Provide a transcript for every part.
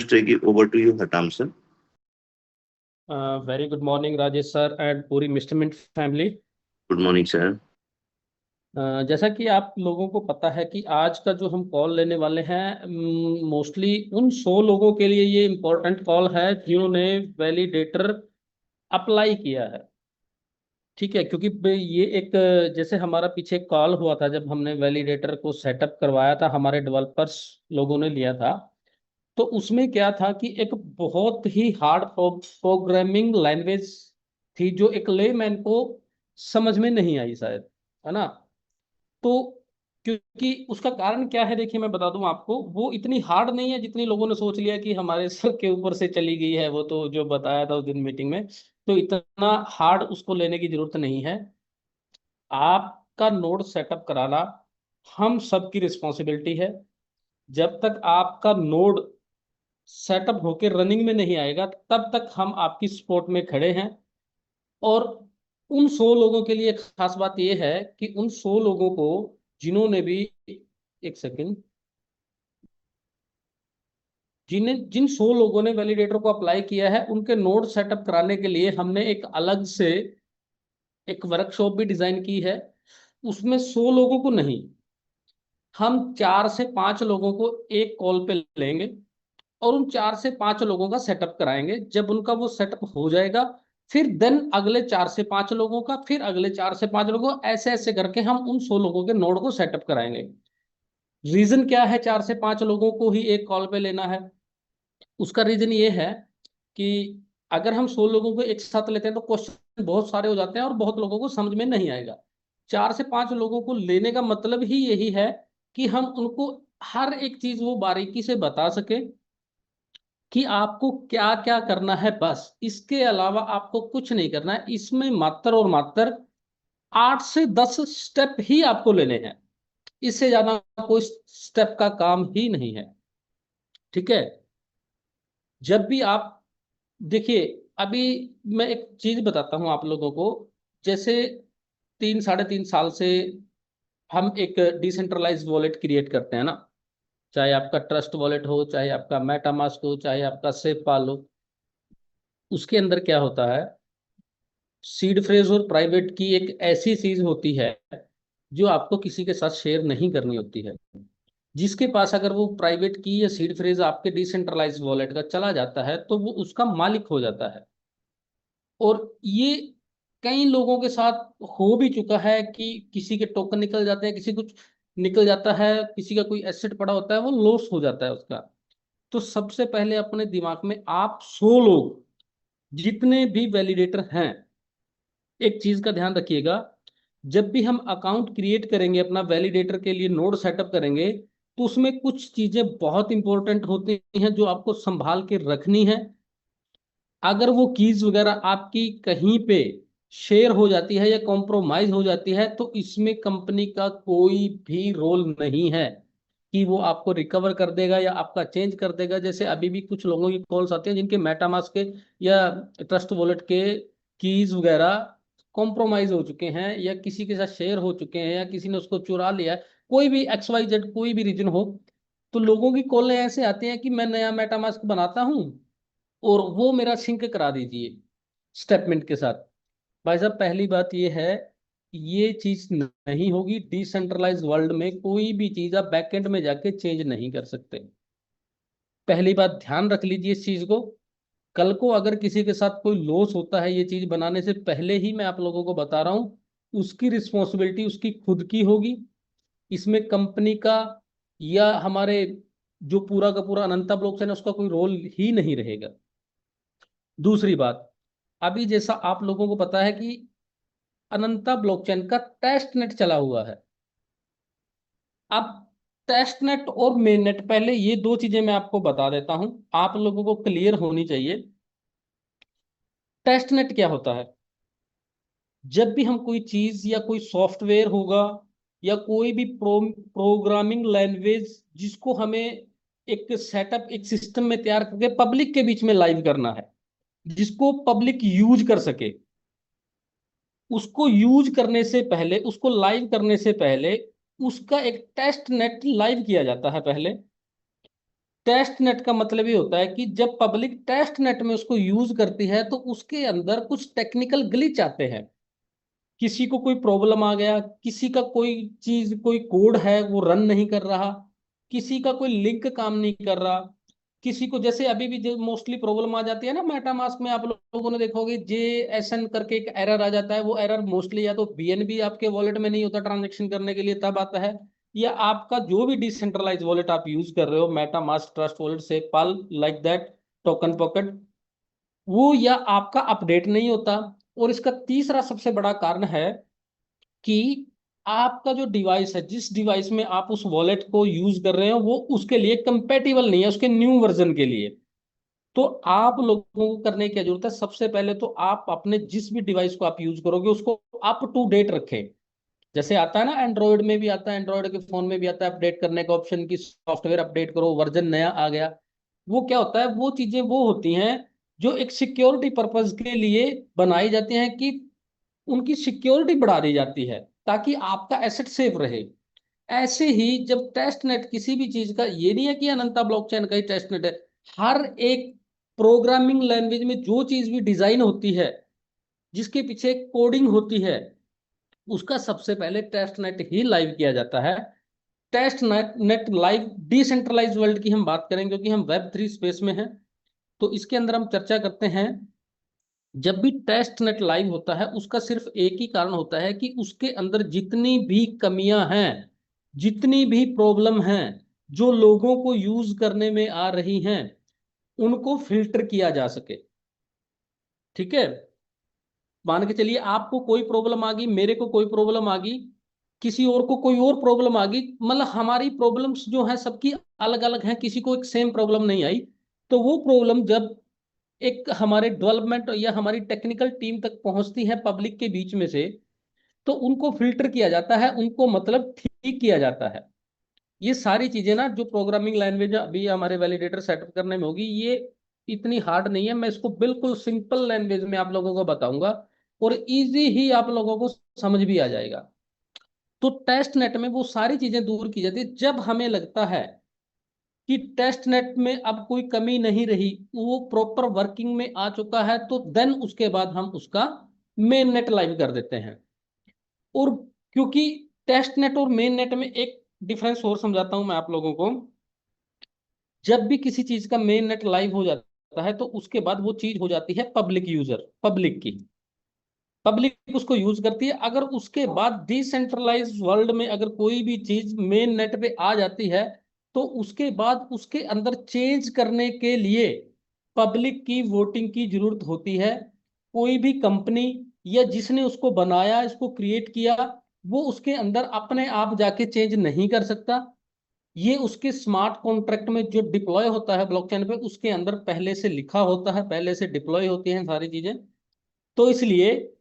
Request रहेगी, over to you हटाम sir. Very good morning Rajesh sir and पूरी mister Mint family. Good morning sir. जैसा कि आप लोगों को पता है कि आज का जो हम कॉल लेने वाले हैं, मोस्टली उन 100 लोगों के लिए ये इम्पोर्टेंट कॉल है जिन्होंने वैलिडेटर अप्लाई किया है। ठीक है, क्योंकि ये एक जैसे हमारा पीछे कॉल हुआ था जब हमने वैलिडेटर को सेटअप करवाया था, हमारे डेवलपर्स लोगों ने लिया था। तो उसमें क्या था कि एक बहुत ही हार्ड प्रोग्रामिंग लैंग्वेज थी जो एक लेमैन को समझ में नहीं आई शायद, है ना। तो क्योंकि उसका कारण क्या है, देखिए मैं बता दूं आपको, वो इतनी हार्ड नहीं है जितनी लोगों ने सोच लिया कि हमारे सर के ऊपर से चली गई है, वो तो जो बताया था उस दिन मीटिंग में। तो इतना हार्ड उसको लेने की जरूरत नहीं है। आपका नोड सेटअप कराना हम सबकी रिस्पॉन्सिबिलिटी है। जब तक आपका नोड सेटअप होके रनिंग में नहीं आएगा तब तक हम आपकी सपोर्ट में खड़े हैं। और उन 100 लोगों के लिए खास बात यह है कि उन 100 लोगों को जिन्होंने भी, एक सेकंड, जिन 100 लोगों ने वैलिडेटर को अप्लाई किया है उनके नोड सेटअप कराने के लिए हमने एक अलग से एक वर्कशॉप भी डिजाइन की है। उसमें 100 लोगों को नहीं, हम 4 से 5 लोगों को एक कॉल पे लेंगे और उन 4 से 5 लोगों का सेटअप कराएंगे। जब उनका वो सेटअप हो जाएगा फिर देन अगले 4 से 5 लोगों का, फिर अगले 4 से 5 लोगों का, ऐसे ऐसे करके हम उन 100 लोगों के नोड को सेटअप कराएंगे। रीजन क्या है 4 से 5 लोगों को ही एक कॉल पे लेना है? उसका रीजन ये है कि अगर हम 100 लोगों को एक साथ लेते हैं तो क्वेश्चन बहुत सारे हो जाते हैं और बहुत लोगों को समझ में नहीं आएगा। 4 से 5 लोगों को लेने का मतलब ही यही है कि हम उनको हर एक चीज वो बारीकी से बता सके कि आपको क्या क्या करना है, बस इसके अलावा आपको कुछ नहीं करना है। इसमें मात्र और मात्र 8 से 10 स्टेप ही आपको लेने हैं, इससे ज्यादा कोई स्टेप का काम ही नहीं है। ठीक है, जब भी आप देखिए, अभी मैं एक चीज बताता हूं आप लोगों को। जैसे 3 साढ़े 3 साल से हम एक डिसेंट्रलाइज वॉलेट क्रिएट करते हैं ना, चाहे आपका ट्रस्ट वॉलेट हो, चाहे आपका मेटामास्क हो, चाहे आपका सेफपाल हो। उसके अंदर क्या होता है, सीड फ्रेज और प्राइवेट की एक ऐसी चीज होती है जो आपको किसी के साथ शेयर नहीं करनी होती है। जिसके पास अगर वो प्राइवेट की या सीड फ्रेज आपके डिसेंट्रलाइज वॉलेट का चला जाता है तो वो उसका मालिक हो जाता है। और ये कई लोगों के साथ हो भी चुका है कि किसी के टोकन निकल जाते हैं, किसी कुछ निकल जाता है, किसी का कोई एसेट पड़ा होता है वो लॉस हो जाता है उसका। तो सबसे पहले अपने दिमाग में आप 100 लोग जितने भी वैलिडेटर हैं, एक चीज का ध्यान रखिएगा। जब भी हम अकाउंट क्रिएट करेंगे, अपना वैलिडेटर के लिए नोड सेटअप करेंगे, तो उसमें कुछ चीजें बहुत इंपॉर्टेंट होती हैं जो आपको संभाल के रखनी है। अगर वो कीज वगैरह आपकी कहीं पे शेयर हो जाती है या कॉम्प्रोमाइज हो जाती है तो इसमें कंपनी का कोई भी रोल नहीं है कि वो आपको रिकवर कर देगा या आपका चेंज कर देगा। जैसे अभी भी कुछ लोगों की कॉल्स आती हैं जिनके मेटामास्क के या ट्रस्ट वॉलेट के कीज वगैरह कॉम्प्रोमाइज हो चुके हैं या किसी के साथ शेयर हो चुके हैं या किसी ने उसको चुरा लिया है, कोई भी XYZ कोई भी रीजन हो। तो लोगों की कॉलें ऐसे आती हैं कि मैं नया मेटामास्क बनाता हूँ और वो मेरा सिंक करा दीजिए स्टेटमेंट के साथ। भाई साहब, पहली बात ये है, ये चीज नहीं होगी। डिसेंट्रलाइज वर्ल्ड में कोई भी चीज आप बैकएंड में जाके चेंज नहीं कर सकते। पहली बात ध्यान रख लीजिए इस चीज को। कल को अगर किसी के साथ कोई लॉस होता है ये चीज बनाने से पहले ही, मैं आप लोगों को बता रहा हूं, उसकी रिस्पॉन्सिबिलिटी उसकी खुद की होगी। इसमें कंपनी का या हमारे जो पूरा का पूरा अनंता ब्लॉकचेन है उसका कोई रोल ही नहीं रहेगा। दूसरी बात, अभी जैसा आप लोगों को पता है कि अनंता ब्लॉकचेन का टेस्ट नेट चला हुआ है। अब टेस्ट नेट और मेन नेट, पहले ये दो चीजें मैं आपको बता देता हूं, आप लोगों को क्लियर होनी चाहिए। टेस्ट नेट क्या होता है? जब भी हम कोई चीज या कोई सॉफ्टवेयर होगा या कोई भी प्रोग्रामिंग लैंग्वेज जिसको हमें एक सेटअप एक सिस्टम में तैयार करके पब्लिक के बीच में लाइव करना है, जिसको पब्लिक यूज कर सके, उसको यूज करने से पहले, उसको लाइव करने से पहले उसका एक टेस्ट नेट लाइव किया जाता है पहले। टेस्ट नेट का मतलब ये होता है कि जब पब्लिक टेस्ट नेट में उसको यूज करती है तो उसके अंदर कुछ टेक्निकल ग्लिच आते हैं, किसी को कोई प्रॉब्लम आ गया, किसी का कोई चीज कोई कोड है वो रन नहीं कर रहा, किसी का कोई लिंक काम नहीं कर रहा, किसी को जैसे अभी भी जो मोस्टली प्रॉब्लम आ जाती है ना मेटामास्क में, आप लोगों ने देखा होगा JSN करके एक एरर आ जाता है। वो एरर मोस्टली या तो BNB आपके वॉलेट में नहीं होता ट्रांजेक्शन करने के लिए तब आता है, या आपका जो भी डिसेंट्रलाइज वॉलेट आप यूज कर रहे हो, MetaMask, trust wallet, sepal, like that, token pocket, वो या आपका अपडेट नहीं होता। और इसका तीसरा सबसे बड़ा कारण है कि आपका जो डिवाइस है, जिस डिवाइस में आप उस वॉलेट को यूज कर रहे हो, वो उसके लिए कंपेटिबल नहीं है, उसके न्यू वर्जन के लिए। तो आप लोगों को करने की क्या जरूरत है, सबसे पहले तो आप अपने जिस भी डिवाइस को आप यूज करोगे उसको अप टू डेट रखें। जैसे आता है ना, एंड्रॉयड में भी आता है, एंड्रॉयड के फोन में भी आता है अपडेट करने का ऑप्शन, की सॉफ्टवेयर अपडेट करो, वर्जन नया आ गया। वो क्या होता है, वो चीजें वो होती हैं जो एक सिक्योरिटी पर्पज के लिए बनाई जाती हैं, कि उनकी सिक्योरिटी बढ़ा दी जाती है ताकि आपका एसेट सेफ रहे। ऐसे ही जब टेस्ट नेट किसी भी चीज का, ये नहीं है कि अनंता ब्लॉकचेन का ही टेस्ट नेट है, हर एक प्रोग्रामिंग लैंग्वेज में जो चीज भी डिजाइन होती है, जिसके पीछे कोडिंग होती है, उसका सबसे पहले टेस्ट नेट ही लाइव किया जाता है। Test net live decentralize world की हम बात करें, क्योंकि हम Web3 स्पेस में हैं, तो इसके अंदर हम चर्चा करते हैं। जब भी टेस्ट नेट लाइव होता है उसका सिर्फ एक ही कारण होता है कि उसके अंदर जितनी भी कमियां हैं, जितनी भी प्रॉब्लम हैं, जो लोगों को यूज करने में आ रही हैं, उनको फिल्टर किया जा सके। ठीक है, मान के चलिए आपको कोई प्रॉब्लम आ गई, मेरे को कोई प्रॉब्लम आ गई, किसी और को कोई और प्रॉब्लम आ गई, मतलब हमारी प्रॉब्लम्स जो है सबकी अलग अलग हैं, किसी को एक सेम प्रॉब्लम नहीं आई। तो वो प्रॉब्लम जब एक हमारे डेवलपमेंट या हमारी टेक्निकल टीम तक पहुंचती है पब्लिक के बीच में से, तो उनको फिल्टर किया जाता है, उनको मतलब ठीक किया जाता है। ये सारी चीजें ना जो प्रोग्रामिंग लैंग्वेज अभी हमारे वैलिडेटर सेटअप करने में होगी, ये इतनी हार्ड नहीं है, मैं इसको बिल्कुल सिंपल लैंग्वेज में आप लोगों को बताऊंगा और इजी ही आप लोगों को समझ भी आ जाएगा। तो टेस्ट नेट में वो सारी चीजें दूर की जाती है। जब हमें लगता है कि टेस्ट नेट में अब कोई कमी नहीं रही, वो प्रॉपर वर्किंग में आ चुका है, तो देन उसके बाद हम उसका मेन नेट लाइव कर देते हैं। और क्योंकि टेस्ट नेट और मेन नेट में एक डिफरेंस और समझाता हूं मैं आप लोगों को। जब भी किसी चीज का मेन नेट लाइव हो जाता है तो उसके बाद वो चीज हो जाती है पब्लिक यूजर, पब्लिक की, पब्लिक उसको यूज करती है। अगर उसके बाद डिसेंट्रलाइज वर्ल्ड में अगर कोई भी चीज मेन नेट पे आ जाती है, तो उसके बाद उसके अंदर चेंज करने के लिए पब्लिक की वोटिंग की जरूरत होती है। कोई भी कंपनी या जिसने उसको बनाया, इसको क्रिएट किया, वो उसके अंदर अपने आप जाके चेंज नहीं कर सकता। ये उसके स्मार्ट कॉन्ट्रैक्ट में जो डिप्लॉय होता है ब्लॉकचेन पे, उसके अंदर पहले से लिखा होता है, पहले से डिप्लॉय होती हैं सारी चीजें। तो इसलिए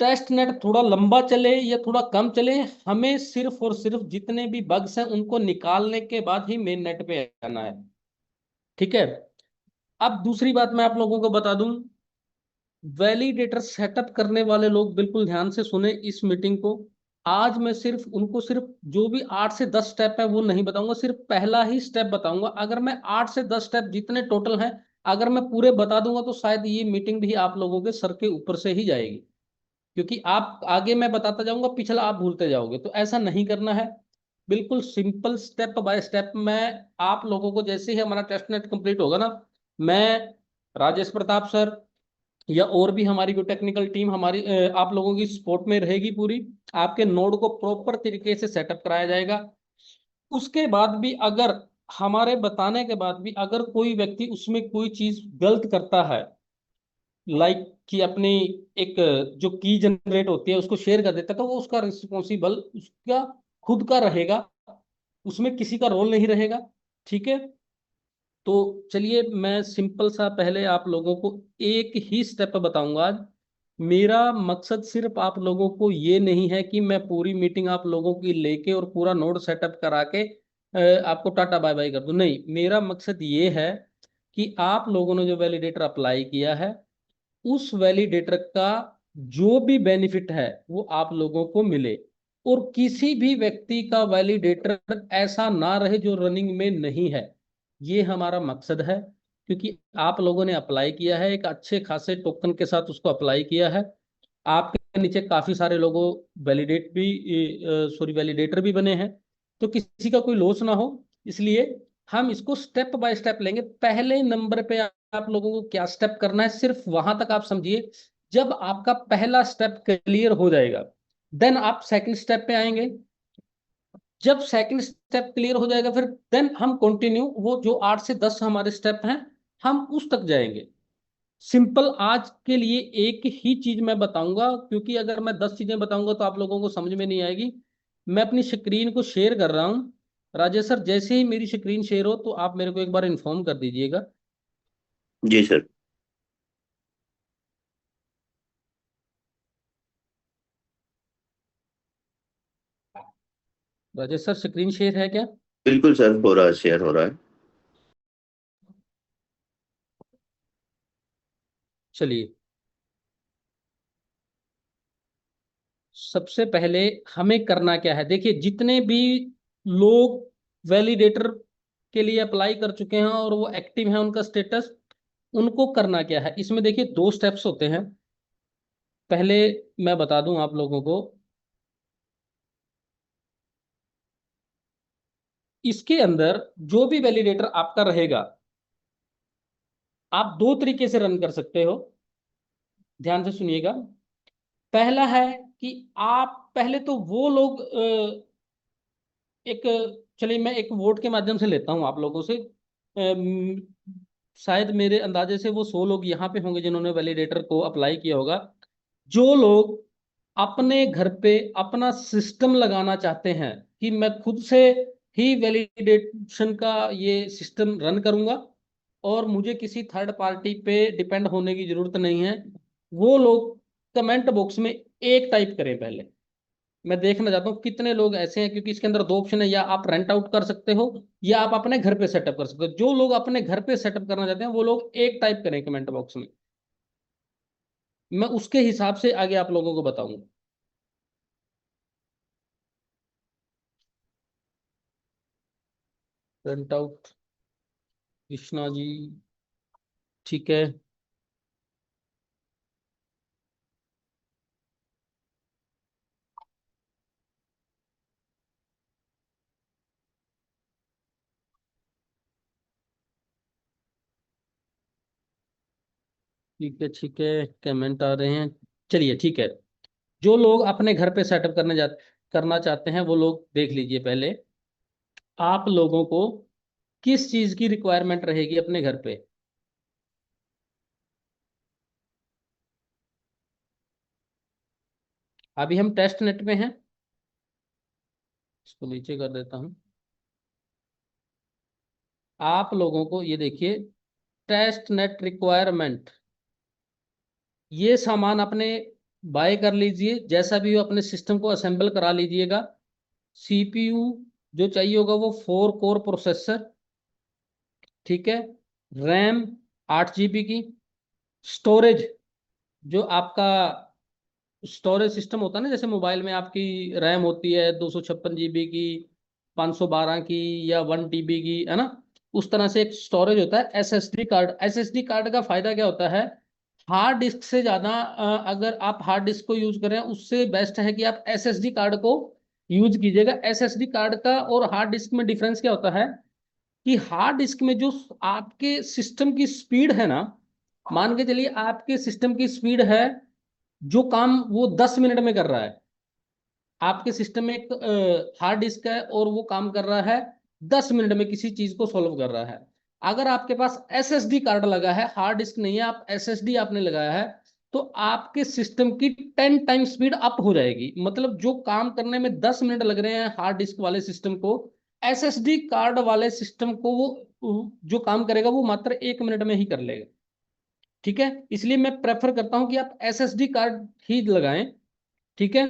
टेस्ट नेट थोड़ा लंबा चले या थोड़ा कम चले, हमें सिर्फ और सिर्फ जितने भी बग्स हैं उनको निकालने के बाद ही मेन नेट पे आना है। ठीक है, अब दूसरी बात मैं आप लोगों को बता दूं, वैलिडेटर सेटअप करने वाले लोग बिल्कुल ध्यान से सुने इस मीटिंग को। आज मैं सिर्फ उनको सिर्फ जो भी 8 से 10 स्टेप है वो नहीं बताऊंगा, सिर्फ पहला ही स्टेप बताऊंगा। अगर मैं 8 से 10 स्टेप जितने टोटल हैं अगर मैं पूरे बता दूंगा तो शायद ये मीटिंग भी आप लोगों के सर के ऊपर से ही जाएगी, क्योंकि आप आगे मैं बताता जाऊंगा, पिछला आप भूलते जाओगे। तो ऐसा नहीं करना है, बिल्कुल सिंपल स्टेप बाय स्टेप मैं आप लोगों को, जैसे ही हमारा टेस्ट नेट कंप्लीट होगा ना, मैं, राजेश प्रताप सर या और भी हमारी जो टेक्निकल टीम हमारी आप लोगों की सपोर्ट में रहेगी पूरी, आपके नोड को प्रॉपर तरीके से सेटअप कराया जाएगा। उसके बाद भी अगर हमारे बताने के बाद भी अगर कोई व्यक्ति उसमें कोई चीज गलत करता है, लाइक कि अपनी एक जो की जनरेट होती है उसको शेयर कर देता है, तो वो उसका रिस्पॉन्सिबल उसका खुद का रहेगा, उसमें किसी का रोल नहीं रहेगा। ठीक है, तो चलिए मैं सिंपल सा पहले आप लोगों को एक ही स्टेप बताऊंगा आज। मेरा मकसद सिर्फ आप लोगों को ये नहीं है कि मैं पूरी मीटिंग आप लोगों की लेके और पूरा नोड सेटअप करा के आपको टाटा बाय बाय कर दूं, नहीं। मेरा मकसद ये है कि आप लोगों ने जो वैलिडेटर अप्लाई किया है, उस वैलिडेटर का जो भी बेनिफिट है वो आप लोगों को मिले, और किसी भी व्यक्ति का वैलिडेटर ऐसा ना रहे जो रनिंग में नहीं है। ये हमारा मकसद है, क्योंकि आप लोगों ने अप्लाई किया है, एक अच्छे खासे टोकन के साथ उसको अप्लाई किया है। आपके नीचे काफी सारे लोगों वैलिडेटर भी बने हैं, तो किसी का कोई लॉस ना हो, इसलिए हम इसको स्टेप बाय स्टेप लेंगे। पहले नंबर पे आप लोगों को क्या स्टेप करना है, सिर्फ वहां तक आप समझिए। जब आपका पहला स्टेप क्लियर हो जाएगा, देन आप सेकंड स्टेप पे आएंगे। जब सेकंड स्टेप क्लियर हो जाएगा, फिर देन हम कंटिन्यू वो जो 8 से 10 हमारे स्टेप हैं, हम उस तक जाएंगे। सिंपल आज के लिए एक ही चीज मैं बताऊंगा, क्योंकि अगर मैं 10 चीजें बताऊंगा तो आप लोगों को समझ में नहीं आएगी। मैं अपनी स्क्रीन को शेयर कर रहा हूँ। राजेश सर, जैसे ही मेरी स्क्रीन शेयर हो तो आप मेरे को एक बार इन्फॉर्म कर दीजिएगा। जी sir. Rajesh sir, screen share है क्या? बिल्कुल सर, हो रहा है, शेयर हो रहा है। चलिए, सबसे पहले हमें करना क्या है, देखिए जितने भी लोग वैलिडेटर के लिए अप्लाई कर चुके हैं और वो एक्टिव हैं, उनका स्टेटस, उनको करना क्या है, इसमें देखिए 2 स्टेप्स होते हैं। पहले मैं बता दूं आप लोगों को, इसके अंदर जो भी वैलिडेटर आपका रहेगा, आप 2 तरीके से रन कर सकते हो। ध्यान से सुनिएगा। पहला है कि आप पहले तो वो लोग एक, चलिए मैं एक वोट के माध्यम से लेता हूं आप लोगों से। अम, शायद मेरे अंदाजे से वो 100 लोग यहाँ पे होंगे जिन्होंने वैलिडेटर को अप्लाई किया होगा। जो लोग अपने घर पे अपना सिस्टम लगाना चाहते हैं कि मैं खुद से ही वैलिडेशन का ये सिस्टम रन करूंगा और मुझे किसी थर्ड पार्टी पे डिपेंड होने की जरूरत नहीं है, वो लोग कमेंट बॉक्स में एक टाइप करें पहले। मैं देखना चाहता हूँ कितने लोग ऐसे हैं, क्योंकि इसके अंदर 2 ऑप्शन है, या आप रेंट आउट कर सकते हो या आप अपने घर पे सेटअप कर सकते हो। जो लोग अपने घर पे सेटअप करना चाहते हैं वो लोग एक टाइप करें कमेंट बॉक्स में, मैं उसके हिसाब से आगे आप लोगों को बताऊंगा। रेंट आउट, कृष्णा जी, ठीक है। ठीक है, ठीक है, कमेंट आ रहे हैं। चलिए ठीक है। जो लोग अपने घर पे सेटअप करना चाहते हैं वो लोग देख लीजिए पहले, आप लोगों को किस चीज की रिक्वायरमेंट रहेगी अपने घर पे। अभी हम टेस्ट नेट में हैं, इसको नीचे कर देता हूं। आप लोगों को ये देखिए, टेस्ट नेट रिक्वायरमेंट, ये सामान अपने बाय कर लीजिए, जैसा भी हो अपने सिस्टम को असेंबल करा लीजिएगा। सीपीयू जो चाहिए होगा वो 4 कोर प्रोसेसर, ठीक है। रैम 8 GB की। स्टोरेज, जो आपका स्टोरेज सिस्टम होता है ना, जैसे मोबाइल में आपकी रैम होती है 256 GB की, 512 की, या 1 TB की, है ना। उस तरह से एक स्टोरेज होता है एसएसडी कार्ड। एसएसडी कार्ड का फायदा क्या होता है, हार्ड डिस्क से ज्यादा अगर आप हार्ड डिस्क को यूज करें, उससे बेस्ट है कि आप एसएसडी कार्ड को यूज कीजिएगा। एसएसडी कार्ड का और हार्ड डिस्क में डिफरेंस क्या होता है कि हार्ड डिस्क में जो आपके सिस्टम की स्पीड है ना, मान के चलिए आपके सिस्टम की स्पीड है, जो काम वो 10 मिनट में कर रहा है, आपके सिस्टम में एक हार्ड डिस्क है और वो काम कर रहा है 10 मिनट में, किसी चीज को सॉल्व कर रहा है। अगर आपके पास एसएसडी कार्ड लगा है, हार्ड डिस्क नहीं है, आप एसएसडी आपने लगाया है, तो आपके सिस्टम की 10 टाइम स्पीड अप हो जाएगी। मतलब जो काम करने में 10 मिनट लग रहे हैं हार्ड डिस्क वाले सिस्टम को, एसएसडी कार्ड वाले सिस्टम को वो जो काम करेगा वो मात्र 1 मिनट में ही कर लेगा। ठीक है, इसलिए मैं प्रेफर करता हूं कि आप एसएसडी कार्ड ही लगाएं। ठीक है,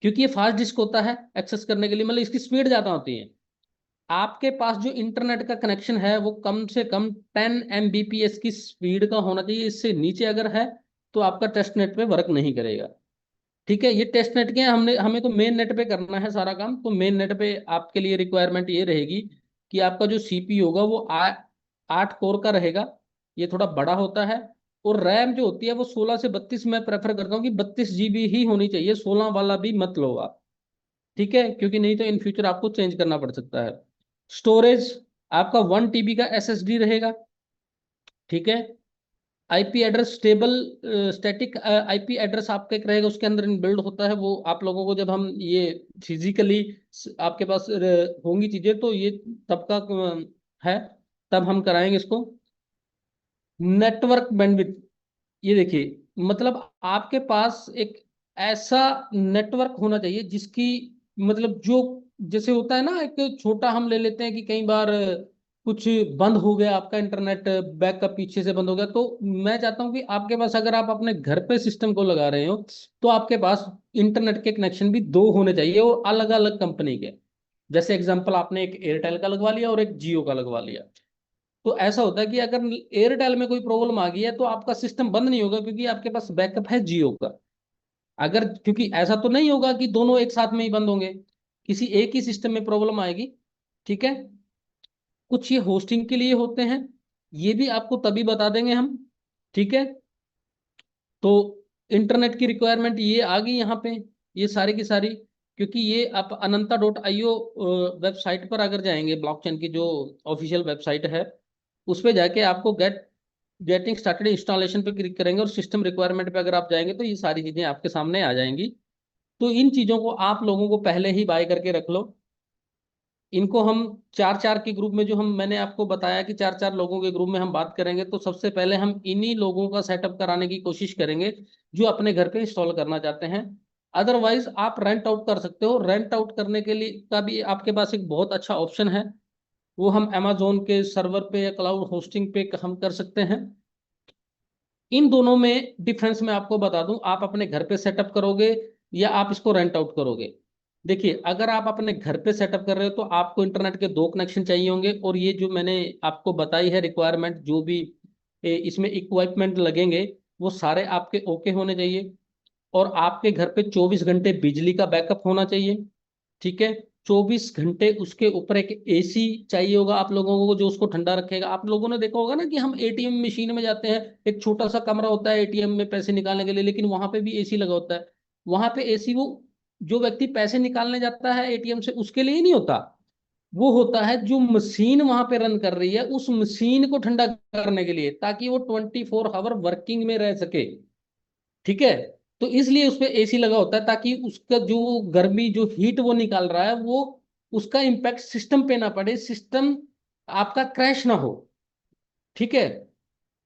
क्योंकि ये फास्ट डिस्क होता है एक्सेस करने के लिए, मतलब इसकी स्पीड ज्यादा होती है। आपके पास जो इंटरनेट का कनेक्शन है वो कम से कम 10 Mbps की स्पीड का होना चाहिए, इससे नीचे अगर है तो आपका टेस्ट नेट पे वर्क नहीं करेगा। ठीक है, ये टेस्ट नेट के हैं, हमने हमें तो मेन नेट पे करना है सारा काम, तो मेन नेट पे आपके लिए रिक्वायरमेंट ये रहेगी कि आपका जो सीपीयू होगा वो 8 कोर का रहेगा, ये थोड़ा बड़ा होता है। और रैम जो होती है वो 16 से 32, मैं प्रेफर करता हूँ कि 32 GB ही होनी चाहिए, 16 वाला भी मत लो आप, ठीक है, क्योंकि नहीं तो इन फ्यूचर आपको चेंज करना पड़ सकता है। स्टोरेज आपका 1 TB का एसएसडी रहेगा, ठीक है। IP address stable, static IP address आपका एक रहेगा, उसके अंदर इनबिल्ड होता है वो। आप लोगों को जब हम ये फिजिकली आपके पास होंगी चीजें तो ये तब का है, तब हम कराएंगे इसको। नेटवर्क बैंडविड्थ, ये देखिए मतलब आपके पास एक ऐसा नेटवर्क होना चाहिए जिसकी मतलब जो, जैसे होता है ना, एक छोटा हम ले लेते हैं कि कई बार कुछ बंद हो गया आपका इंटरनेट, बैकअप पीछे से बंद हो गया, तो मैं चाहता हूँ कि आपके पास अगर आप अपने घर पे सिस्टम को लगा रहे हो तो आपके पास इंटरनेट के कनेक्शन भी दो होने चाहिए और अलग अलग कंपनी के। जैसे एग्जांपल आपने एक एयरटेल का लगवा लिया और एक जियो का लगवा लिया, तो ऐसा होता है कि अगर एयरटेल में कोई प्रॉब्लम आ गई है तो आपका सिस्टम बंद नहीं होगा क्योंकि आपके पास बैकअप है जियो का। अगर, क्योंकि ऐसा तो नहीं होगा कि दोनों एक साथ में ही बंद होंगे, किसी एक ही सिस्टम में प्रॉब्लम आएगी, ठीक है। कुछ ये होस्टिंग के लिए होते हैं, ये भी आपको तभी बता देंगे हम, ठीक है। तो इंटरनेट की रिक्वायरमेंट ये आ गई यहाँ पे, ये सारी की सारी, क्योंकि ये आप ananta.io वेबसाइट पर अगर जाएंगे, ब्लॉकचेन की जो ऑफिशियल वेबसाइट है, उस पे जाके आपको गेटिंग स्टार्टेड इंस्टॉलेशन पे क्लिक करेंगे और सिस्टम रिक्वायरमेंट पे अगर आप जाएंगे तो ये सारी चीजें आपके सामने आ जाएंगी। तो इन चीजों को आप लोगों को पहले ही बाय करके रख लो। इनको हम चार चार के ग्रुप में, जो हम मैंने आपको बताया कि चार चार लोगों के ग्रुप में हम बात करेंगे, तो सबसे पहले हम इन्हीं लोगों का सेटअप कराने की कोशिश करेंगे जो अपने घर पे इंस्टॉल करना चाहते हैं। अदरवाइज आप रेंट आउट कर सकते हो, रेंट आउट करने के लिए का भी आपके पास एक बहुत अच्छा ऑप्शन है, वो हम अमेजोन के सर्वर पे या क्लाउड होस्टिंग पे हम कर सकते हैं। इन दोनों में डिफरेंस मैं आपको बता दूं, आप अपने घर पे सेटअप करोगे या आप इसको रेंट आउट करोगे। देखिए, अगर आप अपने घर पे सेटअप कर रहे हो तो आपको इंटरनेट के 2 कनेक्शन चाहिए होंगे, और ये जो मैंने आपको बताई है रिक्वायरमेंट, जो भी इसमें इक्विपमेंट लगेंगे वो सारे आपके ओके होने चाहिए। और आपके घर पे 24 घंटे बिजली का बैकअप होना चाहिए, ठीक है। 24 घंटे उसके ऊपर एक एसी चाहिए होगा आप लोगों को, जो उसको ठंडा रखेगा। आप लोगों ने देखा होगा ना कि हम एटीएम मशीन में जाते हैं, एक छोटा सा कमरा होता है एटीएम में पैसे निकालने के लिए, लेकिन वहां पे भी एसी लगा होता है। वहां पे एसी वो जो व्यक्ति पैसे निकालने जाता है एटीएम से उसके लिए ही नहीं होता, वो होता है जो मशीन वहां पे रन कर रही है उस मशीन को ठंडा करने के लिए, ताकि वो 24 आवर वर्किंग में रह सके, ठीक है। तो इसलिए उस पे एसी लगा होता है, ताकि उसका जो गर्मी, जो हीट वो निकाल रहा है, वो उसका इम्पैक्ट सिस्टम पे ना पड़े, सिस्टम आपका क्रैश ना हो, ठीक है।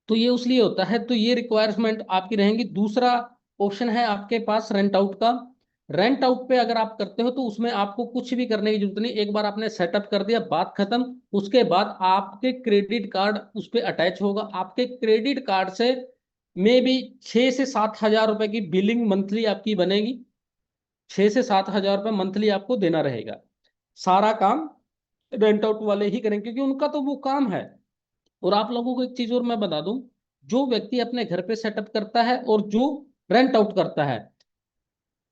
तो ये उसलिए होता है, तो ये रिक्वायरमेंट आपकी रहेंगी। दूसरा ऑप्शन है आपके पास रेंट आउट का। रेंट आउट पे अगर आप करते हो तो उसमें आपको कुछ भी करने की जरूरत नहीं, एक बार आपने सेटअप कर दिया, बात खत्म। उसके बाद आपके क्रेडिट कार्ड उस पर अटैच होगा, आपके क्रेडिट कार्ड से मे बी 6 से 7 हजार रुपए की बिलिंग मंथली आपकी बनेगी। 6 से 7 हजार रुपये मंथली आपको देना रहेगा। सारा काम रेंट आउट वाले ही करेंगे क्योंकि उनका तो वो काम है। और आप लोगों को एक चीज और मैं बता दूं, जो व्यक्ति अपने घर पे सेटअप करता है और जो रेंट आउट करता है,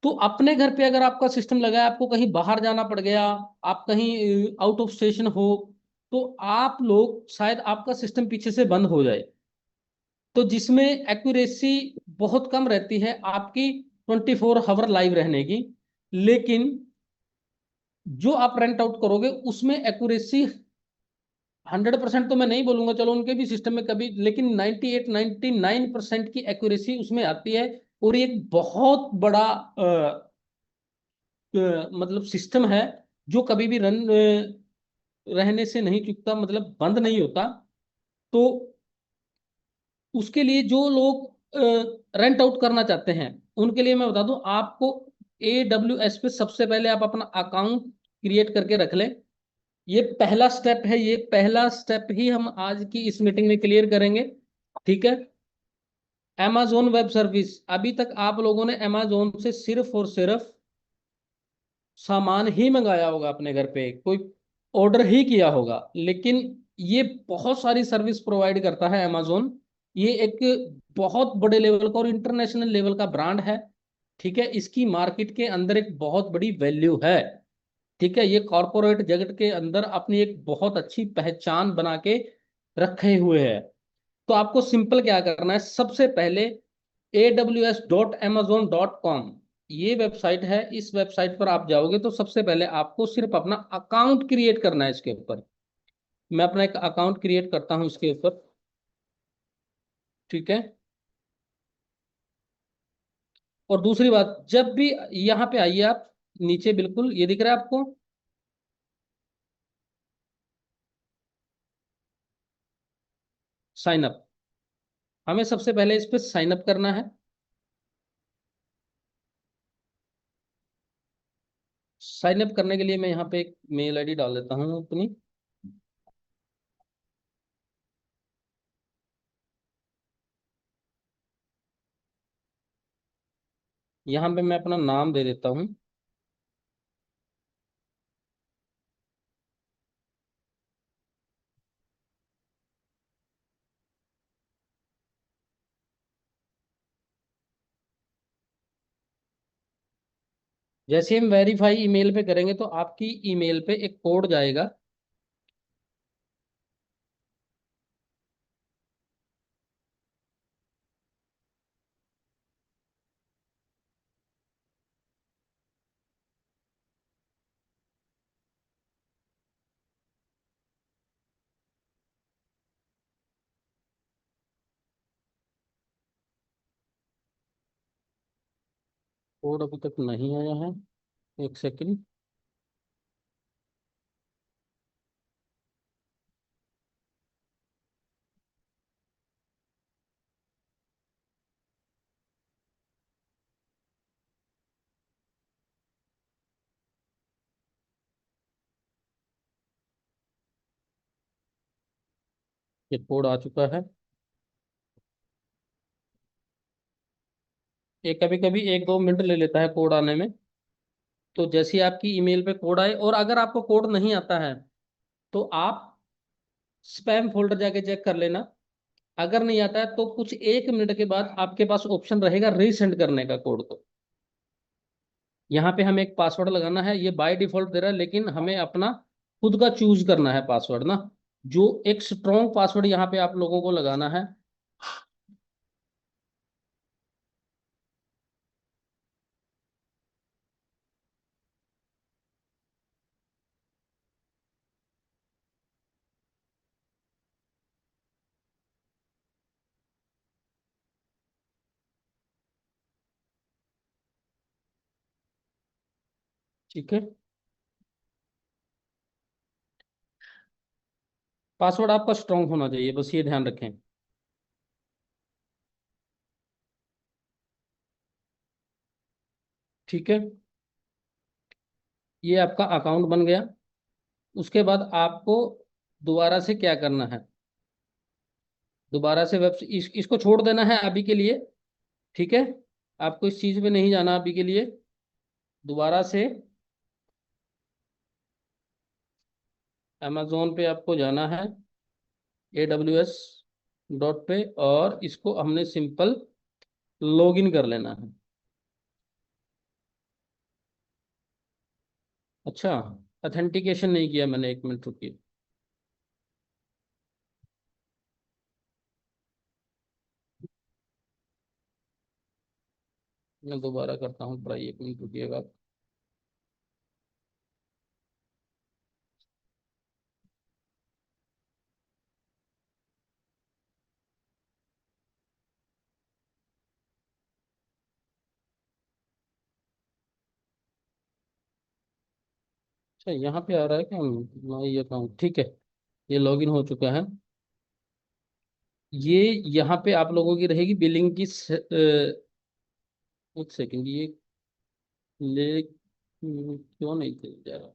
तो अपने घर पे अगर आपका सिस्टम लगा है, आपको कहीं बाहर जाना पड़ गया, आप कहीं आउट ऑफ स्टेशन हो, तो आप लोग शायद आपका सिस्टम पीछे से बंद हो जाए, तो जिसमें एक्यूरेसी बहुत कम रहती है आपकी 24 आवर लाइव रहने की। लेकिन जो आप रेंट आउट करोगे उसमें एक्यूरेसी 100% तो मैं नहीं बोलूंगा, चलो उनके भी सिस्टम में कभी, लेकिन 98-99% की एक्यूरेसी उसमें आती है। और ये एक बहुत बड़ा मतलब सिस्टम है जो कभी भी रन रहने से नहीं चूकता, मतलब बंद नहीं होता। तो उसके लिए जो लोग रेंट आउट करना चाहते हैं उनके लिए मैं बता दूं, आपको AWS पे सबसे पहले आप अपना अकाउंट क्रिएट करके रख लें। ये पहला स्टेप है, ये पहला स्टेप ही हम आज की इस मीटिंग में क्लियर करेंगे, ठीक है। Amazon वेब सर्विस, अभी तक आप लोगों ने Amazon से सिर्फ और सिर्फ सामान ही मंगाया होगा, अपने घर पे कोई ऑर्डर ही किया होगा, लेकिन ये बहुत सारी सर्विस प्रोवाइड करता है Amazon। ये एक बहुत बड़े लेवल का और इंटरनेशनल लेवल का ब्रांड है, ठीक है। इसकी मार्केट के अंदर एक बहुत बड़ी वैल्यू है। ठीक है, ये कॉरपोरेट जगत के अंदर अपनी एक बहुत अच्छी पहचान बना के रखे हुए हैं। तो आपको सिंपल क्या करना है, सबसे पहले aws.amazon.com ये वेबसाइट है। इस वेबसाइट पर आप जाओगे तो सबसे पहले आपको सिर्फ अपना अकाउंट क्रिएट करना है इसके ऊपर। मैं अपना एक अकाउंट क्रिएट करता हूं इसके ऊपर। ठीक है। और दूसरी बात, जब भी यहाँ पे आइए आप, नीचे बिल्कुल ये दिख रहा है आपको, साइन अप। हमें सबसे पहले इस पे साइन अप करना है। साइन अप करने के लिए मैं यहाँ पे एक मेल आईडी डाल देता हूँ अपनी। यहाँ पे मैं अपना नाम दे देता हूँ। जैसे हम वेरीफाई ईमेल पे करेंगे तो आपकी ईमेल पे एक कोड जाएगा। कोड अभी तक नहीं आया है, एक सेकंड। ये कोड आ चुका है। ये कभी कभी 1-2 मिनट ले लेता है कोड आने में। तो जैसे ही आपकी ईमेल पे कोड आए, और अगर आपको कोड नहीं आता है तो आप स्पैम फोल्डर जाके चेक कर लेना। अगर नहीं आता है तो कुछ 1 मिनट के बाद आपके पास ऑप्शन रहेगा रीसेंड करने का कोड को। यहाँ पे हमें एक पासवर्ड लगाना है, ये बाय डिफॉल्ट दे रहा है, लेकिन हमें अपना खुद का चूज करना है पासवर्ड ना। जो एक स्ट्रॉन्ग पासवर्ड यहाँ पे आप लोगों को लगाना है। ठीक है। पासवर्ड आपका स्ट्रॉन्ग होना चाहिए, बस ये ध्यान रखें। ठीक है, ये आपका अकाउंट बन गया। उसके बाद आपको दोबारा से क्या करना है, दोबारा से इसको छोड़ देना है अभी के लिए। ठीक है, आपको इस चीज में नहीं जाना अभी के लिए। दोबारा से अमेजोन पे आपको जाना है, aws. पे, और इसको हमने सिंपल लॉगिन कर लेना है। अच्छा, ऑथेंटिकेशन नहीं किया मैंने, 1 मिनट रुकिए। मैं दोबारा करता हूँ ट्राई, 1 मिनट रुकिएगा। अच्छा, यहाँ पे आ रहा है क्या माई अकाउंट? ठीक है, ये लॉगिन हो चुका है। ये यहाँ पे आप लोगों की रहेगी बिलिंग की एक सेकंड, ये ले क्यों नहीं चल जा रहा?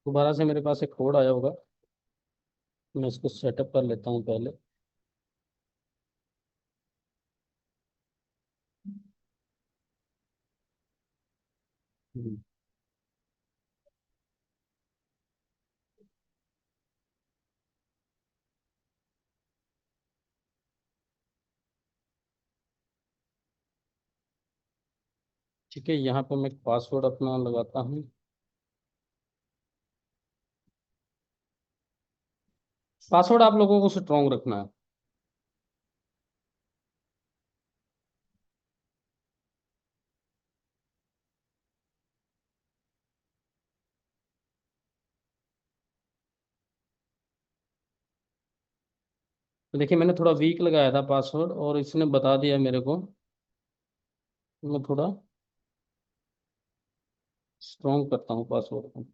दोबारा से मेरे पास एक कोड आया होगा, मैं इसको सेटअप कर लेता हूँ पहले। हम्म, ठीक है, यहाँ पे मैं पासवर्ड अपना लगाता हूँ। पासवर्ड आप लोगों को स्ट्रॉन्ग रखना है। तो देखिए, मैंने थोड़ा वीक लगाया था पासवर्ड और इसने बता दिया मेरे को। मैं थोड़ा स्ट्रॉन्ग करता हूँ पासवर्ड को।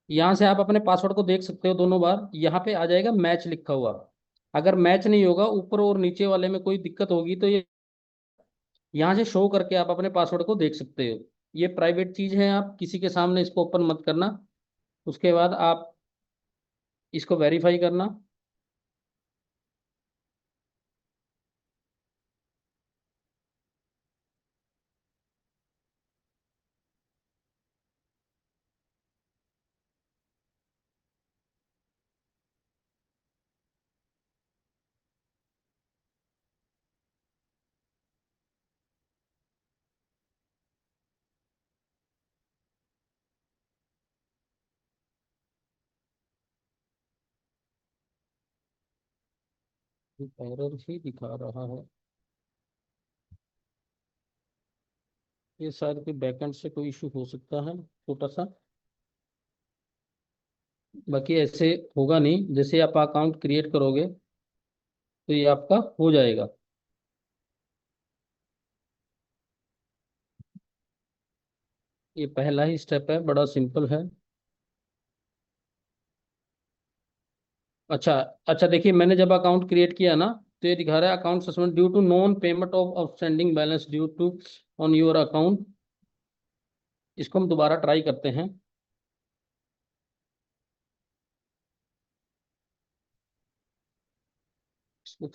यहाँ से आप अपने पासवर्ड को देख सकते हो दोनों बार, यहाँ पे आ जाएगा मैच लिखा हुआ। अगर मैच नहीं होगा, ऊपर और नीचे वाले में कोई दिक्कत होगी, तो ये यहाँ से शो करके आप अपने पासवर्ड को देख सकते हो। ये प्राइवेट चीज है, आप किसी के सामने इसको ओपन मत करना। उसके बाद आप इसको वेरीफाई करना। एरर ही दिखा रहा है। ये शायद कोई बैकएंड से कोई इशू हो सकता है, छोटा सा। बाकी ऐसे होगा नहीं, जैसे आप अकाउंट क्रिएट करोगे तो ये आपका हो जाएगा। ये पहला ही स्टेप है, बड़ा सिंपल है। अच्छा। अच्छा, देखिए, मैंने जब अकाउंट क्रिएट किया ना, तो ये दिखा रहा है account suspend due to non payment of outstanding balance due to on your account. इसको हम दोबारा ट्राई करते हैं। इसको